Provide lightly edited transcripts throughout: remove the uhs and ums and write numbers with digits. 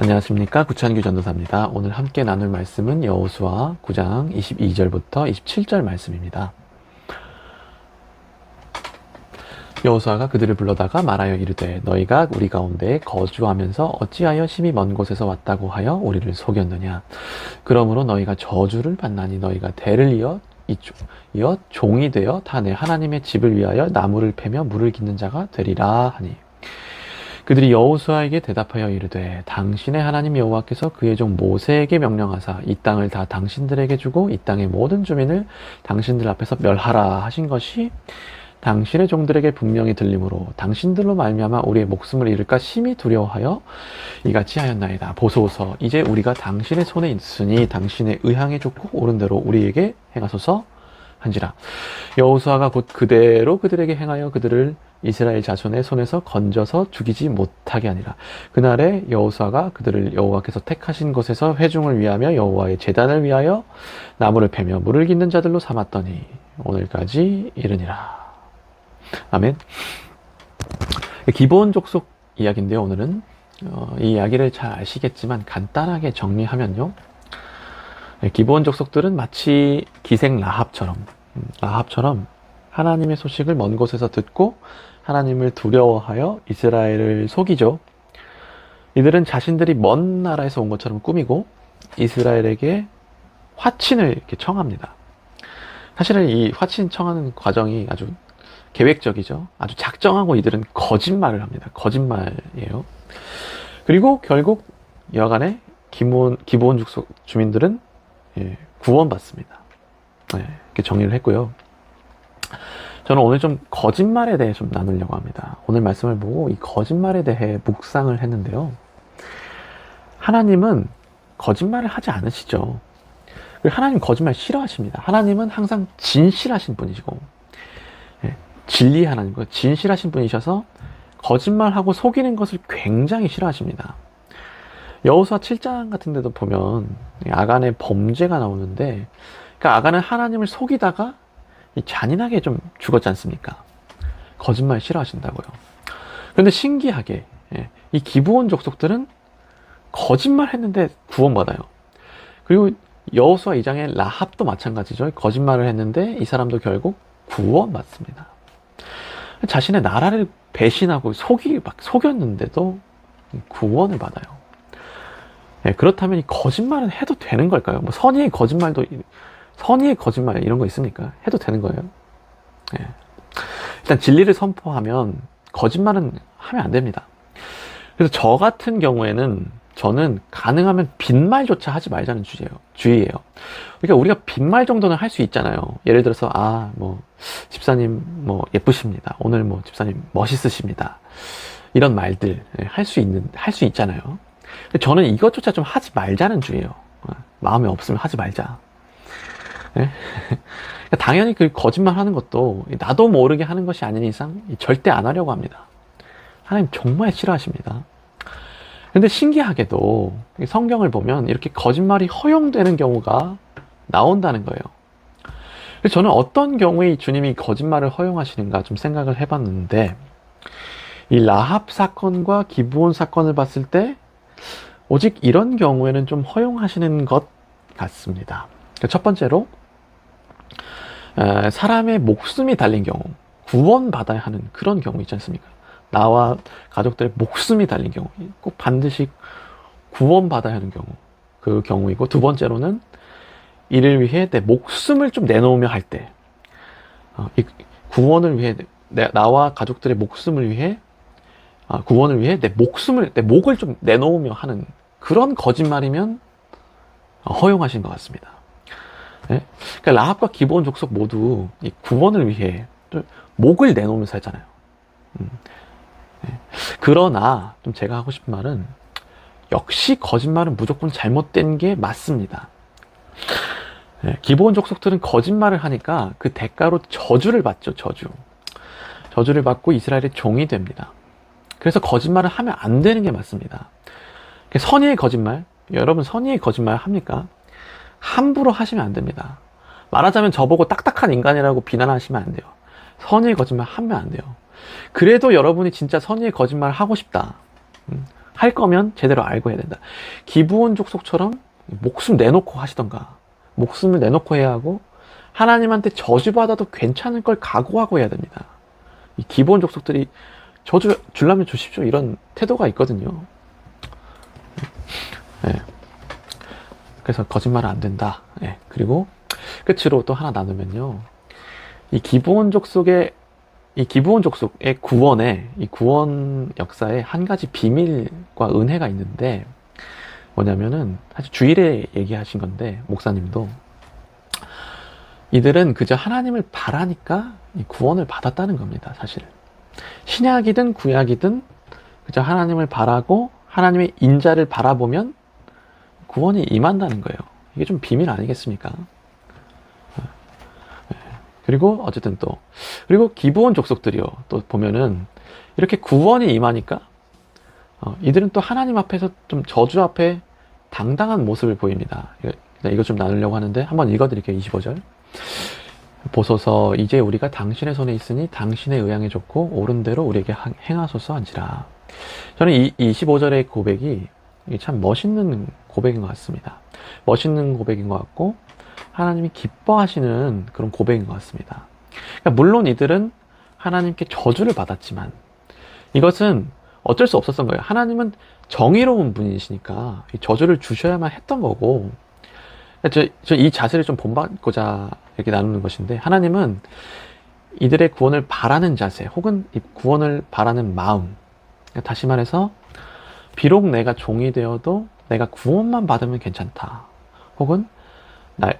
안녕하십니까, 구찬규 전도사입니다. 오늘 함께 나눌 말씀은 여호수아 9장 22절부터 27절 말씀입니다. 여호수아가 그들을 불러다가 말하여 이르되 너희가 우리 가운데 거주하면서 어찌하여 심히 먼 곳에서 왔다고 하여 우리를 속였느냐. 그러므로 너희가 저주를 받나니 너희가 대를 이어 종이 되어 다 내 하나님의 집을 위하여 나무를 패며 물을 깃는 자가 되리라 하니, 그들이 여호수아에게 대답하여 이르되 당신의 하나님 여호와께서 그의 종 모세에게 명령하사 이 땅을 다 당신들에게 주고 이 땅의 모든 주민을 당신들 앞에서 멸하라 하신 것이 당신의 종들에게 분명히 들림으로 당신들로 말미암아 우리의 목숨을 잃을까 심히 두려워하여 이같이 하였나이다. 보소서, 이제 우리가 당신의 손에 있으니 당신의 의향에 좋고 옳은 대로 우리에게 행하소서 한지라. 여호수아가 곧 그대로 그들에게 행하여 그들을 이스라엘 자손의 손에서 건져서 죽이지 못하게 하니라. 그날에 여호수아가 그들을 여호와께서 택하신 곳에서 회중을 위하며 여호와의 제단을 위하여 나무를 패며 물을 깃는 자들로 삼았더니 오늘까지 이르니라. 아멘. 기본 족속 이야기인데요. 오늘은 이 이야기를 잘 아시겠지만 간단하게 정리하면요, 기본 족속들은 마치 기생 라합처럼 하나님의 소식을 먼 곳에서 듣고 하나님을 두려워하여 이스라엘을 속이죠. 이들은 자신들이 먼 나라에서 온 것처럼 꾸미고 이스라엘에게 화친을 이렇게 청합니다. 사실은 이 화친 청하는 과정이 아주 계획적이죠. 아주 작정하고 이들은 거짓말을 합니다. 거짓말이에요. 그리고 결국 여간에 기본 족속 주민들은 구원받습니다. 이렇게 정리를 했고요. 저는 오늘 좀 거짓말에 대해 좀 나누려고 합니다. 오늘 말씀을 보고 이 거짓말에 대해 묵상을 했는데요. 하나님은 거짓말을 하지 않으시죠. 그리고 하나님 거짓말 싫어하십니다. 하나님은 항상 진실하신 분이시고, 진리 하나님, 진실하신 분이셔서 거짓말하고 속이는 것을 굉장히 싫어하십니다. 여호수아 7장 같은 데도 보면 아간의 범죄가 나오는데, 그러니까 아간은 하나님을 속이다가 잔인하게 좀 죽었지 않습니까? 거짓말 싫어하신다고요. 그런데 신기하게 이 기브온 족속들은 거짓말 했는데 구원받아요. 그리고 여호수아 2장의 라합도 마찬가지죠. 거짓말을 했는데 이 사람도 결국 구원받습니다. 자신의 나라를 배신하고 속였는데도 구원을 받아요. 그렇다면 이 거짓말은 해도 되는 걸까요? 뭐 선의의 거짓말 이런 거 있습니까? 해도 되는 거예요. 일단 진리를 선포하면 거짓말은 하면 안 됩니다. 그래서 저 같은 경우에는 저는 가능하면 빈말조차 하지 말자는 주의예요. 그러니까 우리가 빈말 정도는 할 수 있잖아요. 예를 들어서 집사님 예쁘십니다. 오늘 집사님 멋있으십니다. 이런 말들 할 수 있잖아요. 근데 저는 이것조차 좀 하지 말자는 주의예요. 마음에 없으면 하지 말자. 당연히 그 거짓말 하는 것도 나도 모르게 하는 것이 아닌 이상 절대 안 하려고 합니다. 하나님 정말 싫어하십니다. 근데 신기하게도 성경을 보면 이렇게 거짓말이 허용되는 경우가 나온다는 거예요. 그래서 저는 어떤 경우에 주님이 거짓말을 허용하시는가 좀 생각을 해봤는데, 이 라합 사건과 기브온 사건을 봤을 때 오직 이런 경우에는 좀 허용하시는 것 같습니다. 첫 번째로 사람의 목숨이 달린 경우, 구원받아야 하는 그런 경우 있지 않습니까? 나와 가족들의 목숨이 달린 경우, 꼭 반드시 구원받아야 하는 경우, 그 경우이고, 두 번째로는 이를 위해 내 목숨을 좀 내놓으며 할 때, 이 구원을 위해 나와 가족들의 목숨을 위해 구원을 위해 내 목을 좀 내놓으며 하는 그런 거짓말이면 허용하신 것 같습니다. 그러니까 라합과 기브온 족속 모두 이 구원을 위해 목을 내놓으면서 했잖아요. 그러나 좀 제가 하고 싶은 말은, 역시 거짓말은 무조건 잘못된 게 맞습니다. 기브온 족속들은 거짓말을 하니까 그 대가로 저주를 받죠. 저주를 받고 이스라엘의 종이 됩니다. 그래서 거짓말을 하면 안 되는 게 맞습니다. 선의의 거짓말, 여러분 선의의 거짓말 합니까? 함부로 하시면 안 됩니다. 말하자면 저보고 딱딱한 인간이라고 비난하시면 안 돼요. 선의의 거짓말 하면 안 돼요. 그래도 여러분이 진짜 선의의 거짓말 하고 싶다, 할 거면 제대로 알고 해야 된다. 기브온 족속처럼 목숨 내놓고 하시던가, 목숨을 내놓고 해야 하고, 하나님한테 저주받아도 괜찮을 걸 각오하고 해야 됩니다. 이 기브온 족속들이 저주 줄라면 주십시오, 이런 태도가 있거든요. 네. 그래서 거짓말은 안 된다. 네. 그리고 끝으로 또 하나 나누면요, 이 기브온 족속의 구원에, 이 구원 역사에 한 가지 비밀과 은혜가 있는데, 뭐냐면은, 사실 주일에 얘기하신 건데, 목사님도, 이들은 그저 하나님을 바라니까 이 구원을 받았다는 겁니다, 사실. 신약이든 구약이든 그저 하나님을 바라고 하나님의 인자를 바라보면 구원이 임한다는 거예요. 이게 좀 비밀 아니겠습니까? 그리고 어쨌든 또, 그리고 기브온 족속들이요, 또 보면은 이렇게 구원이 임하니까 이들은 또 하나님 앞에서 좀 저주 앞에 당당한 모습을 보입니다. 이거 좀 나누려고 하는데 한번 읽어드릴게요. 25절. 보소서, 이제 우리가 당신의 손에 있으니 당신의 의향에 좋고 옳은 대로 우리에게 행하소서 한지라. 저는 이 25절의 고백이 참 멋있는 고백인 것 같습니다. 멋있는 고백인 것 같고 하나님이 기뻐하시는 그런 고백인 것 같습니다. 그러니까 물론 이들은 하나님께 저주를 받았지만 이것은 어쩔 수 없었던 거예요. 하나님은 정의로운 분이시니까 저주를 주셔야만 했던 거고, 저 이 자세를 좀 본받고자 이렇게 나누는 것인데, 하나님은 이들의 구원을 바라는 자세 혹은 이 구원을 바라는 마음, 다시 말해서 비록 내가 종이 되어도 내가 구원만 받으면 괜찮다, 혹은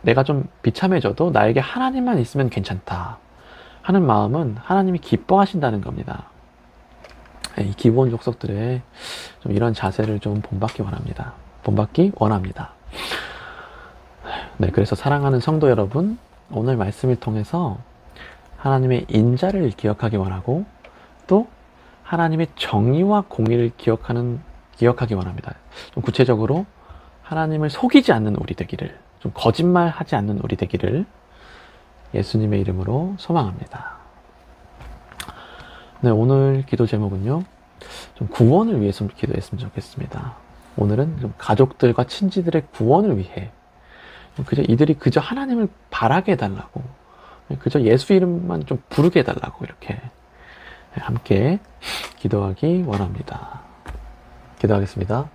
내가 좀 비참해져도 나에게 하나님만 있으면 괜찮다 하는 마음은 하나님이 기뻐하신다는 겁니다. 이 기브온 족속들의 좀 이런 자세를 좀 본받기 원합니다. 네, 그래서 사랑하는 성도 여러분, 오늘 말씀을 통해서 하나님의 인자를 기억하기 원하고, 또 하나님의 정의와 공의를 기억하기 원합니다. 좀 구체적으로 하나님을 속이지 않는 우리 되기를, 좀 거짓말하지 않는 우리 되기를 예수님의 이름으로 소망합니다. 네, 오늘 기도 제목은요, 좀 구원을 위해서 기도했으면 좋겠습니다. 오늘은 좀 가족들과 친지들의 구원을 위해 이들이 그저 하나님을 바라게 해달라고, 그저 예수 이름만 좀 부르게 해달라고 이렇게 함께 기도하기 원합니다. 기도하겠습니다.